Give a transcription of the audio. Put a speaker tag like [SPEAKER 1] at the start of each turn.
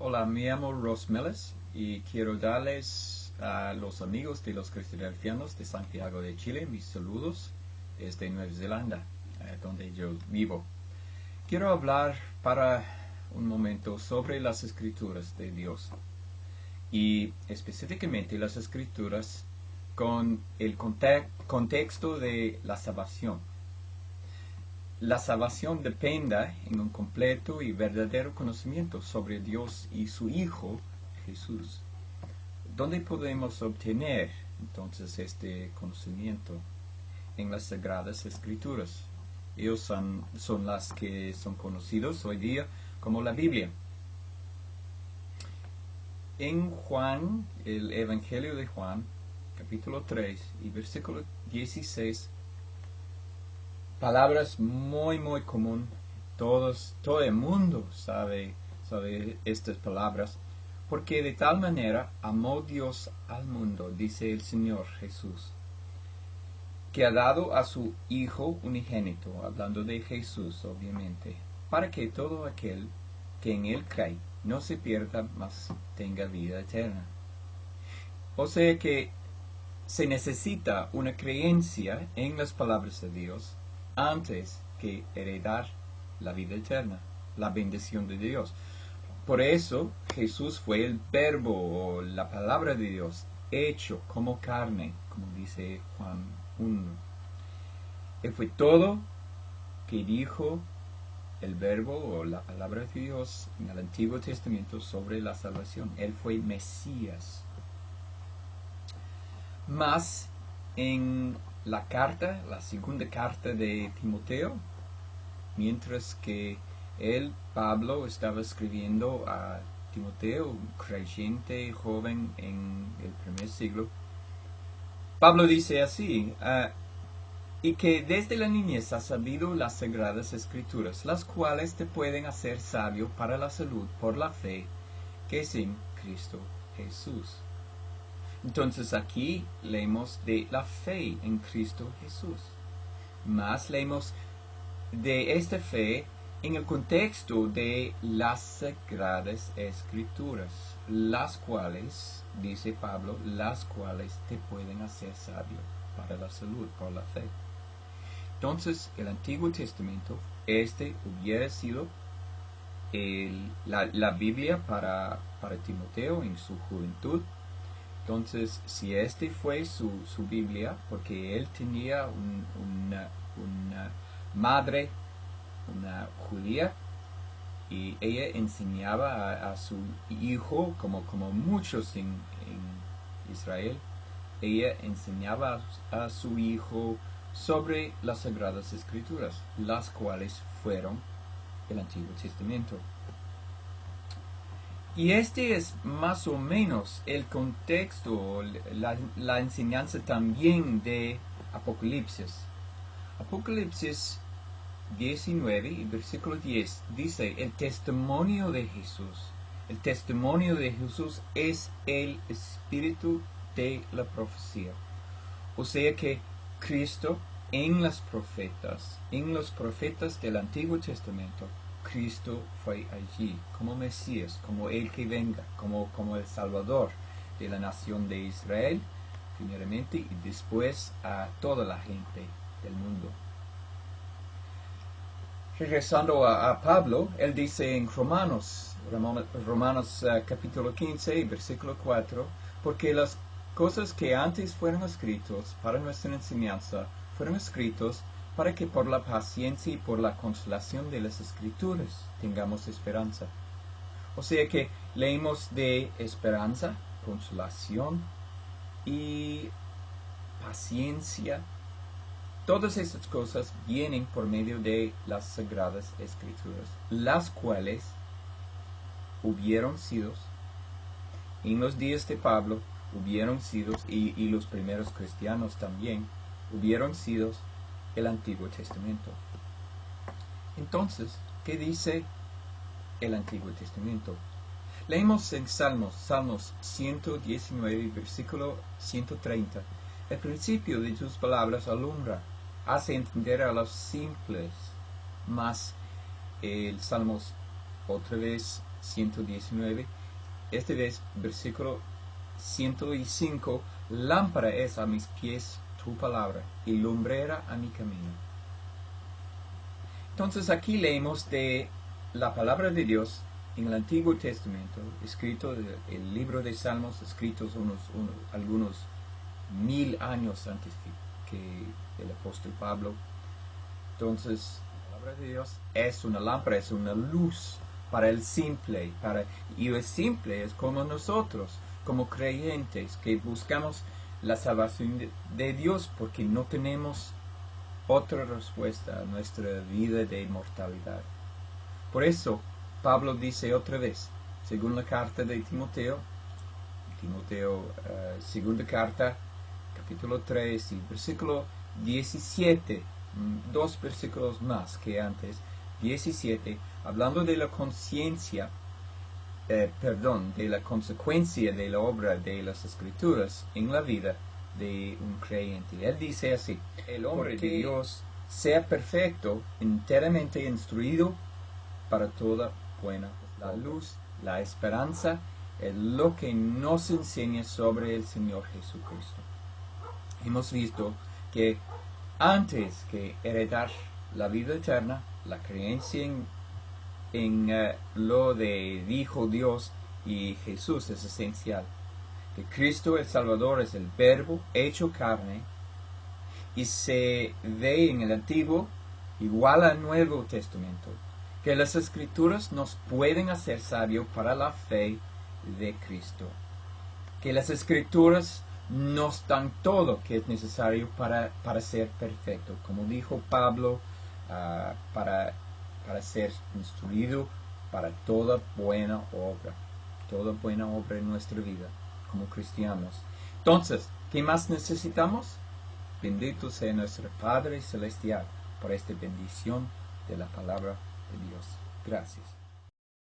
[SPEAKER 1] Hola, me llamo Ross Meles y quiero darles a los amigos de los cristianos de Santiago de Chile mis saludos desde Nueva Zelanda, donde yo vivo. Quiero hablar para un momento sobre las escrituras de Dios y específicamente las escrituras con el contexto de la salvación. La salvación depende en un completo y verdadero conocimiento sobre Dios y su Hijo, Jesús. ¿Dónde podemos obtener entonces este conocimiento? En las Sagradas Escrituras. Ellos son las que son conocidos hoy día como la Biblia. En Juan, el Evangelio de Juan, capítulo 3 y versículo 16, palabras muy común. Todo el mundo sabe estas palabras. Porque de tal manera amó Dios al mundo, dice el Señor Jesús, que ha dado a su Hijo unigénito, hablando de Jesús obviamente, para que todo aquel que en Él cree no se pierda, mas tenga vida eterna. O sea que se necesita una creencia en las palabras de Dios antes que heredar la vida eterna, la bendición de Dios. Por eso Jesús fue el verbo o la palabra de Dios hecho como carne, como dice Juan 1. Él fue todo que dijo el verbo o la palabra de Dios en el Antiguo Testamento sobre la salvación. Él fue Mesías. Mas en la segunda carta de Timoteo, mientras que Pablo, estaba escribiendo a Timoteo, un creyente joven en el primer siglo, Pablo dice así, y que desde la niñez has sabido las sagradas escrituras, las cuales te pueden hacer sabio para la salud por la fe que es en Cristo Jesús. Entonces aquí leemos de la fe en Cristo Jesús. Más leemos de esta fe en el contexto de las Sagradas Escrituras, las cuales, dice Pablo, las cuales te pueden hacer sabio para la salud por la fe. Entonces, el Antiguo Testamento, hubiera sido la Biblia para Timoteo en su juventud. Entonces, si fue su Biblia, porque él tenía una madre, una judía, y ella enseñaba a su hijo, como muchos en Israel, ella enseñaba a su hijo sobre las Sagradas Escrituras, las cuales fueron el Antiguo Testamento. Y es más o menos el contexto, la enseñanza también de Apocalipsis. Apocalipsis 19 y versículo 10 dice: el testimonio de Jesús. El testimonio de Jesús es el espíritu de la profecía. O sea que Cristo en los profetas del Antiguo Testamento, Cristo fue allí como Mesías, como el que venga, como el Salvador de la nación de Israel, primeramente, y después a toda la gente del mundo. Regresando a Pablo, él dice en Romanos capítulo 15, versículo 4, porque las cosas que antes fueron escritos para nuestra enseñanza, fueron escritos para que por la paciencia y por la consolación de las Escrituras tengamos esperanza. O sea que leemos de esperanza, consolación y paciencia. Todas estas cosas vienen por medio de las Sagradas Escrituras, las cuales hubieron sido, en los días de Pablo, hubieron sido, y los primeros cristianos también, hubieron sido el Antiguo Testamento. Entonces, ¿qué dice el Antiguo Testamento? Leemos en Salmos 119, versículo 130. El principio de tus palabras alumbra, hace entender a los simples. Mas el Salmos otra vez 119, esta vez versículo 105, lámpara es a mis pies tu palabra y lumbrera a mi camino. Entonces aquí leemos de la palabra de Dios en el Antiguo Testamento, escrito el libro de Salmos, escritos algunos 1000 años antes que el apóstol Pablo. Entonces, la palabra de Dios es una lámpara, es una luz para el simple, y el simple es como nosotros, como creyentes, que buscamos la salvación de Dios porque no tenemos otra respuesta a nuestra vida de inmortalidad. Por eso, Pablo dice otra vez, según la carta de Timoteo, segunda carta, capítulo 3 y versículo 17, dos versículos más que antes, 17, hablando de la conciencia, de la consecuencia de la obra de las Escrituras en la vida de un creyente. Él dice así: el hombre de Dios sea perfecto, enteramente instruido para toda buena obra. La luz, la esperanza, es lo que nos enseña sobre el Señor Jesucristo. Hemos visto que antes que heredar la vida eterna, la creencia en lo de Hijo Dios y Jesús es esencial. Que Cristo el Salvador es el Verbo hecho carne y se ve en el Antiguo igual al Nuevo Testamento, que las Escrituras nos pueden hacer sabios para la fe de Cristo, que las Escrituras nos dan todo que es necesario para ser perfecto, como dijo Pablo, para ser instruido para toda buena obra en nuestra vida como cristianos. Entonces, ¿qué más necesitamos? Bendito sea nuestro Padre Celestial por esta bendición de la palabra de Dios. Gracias.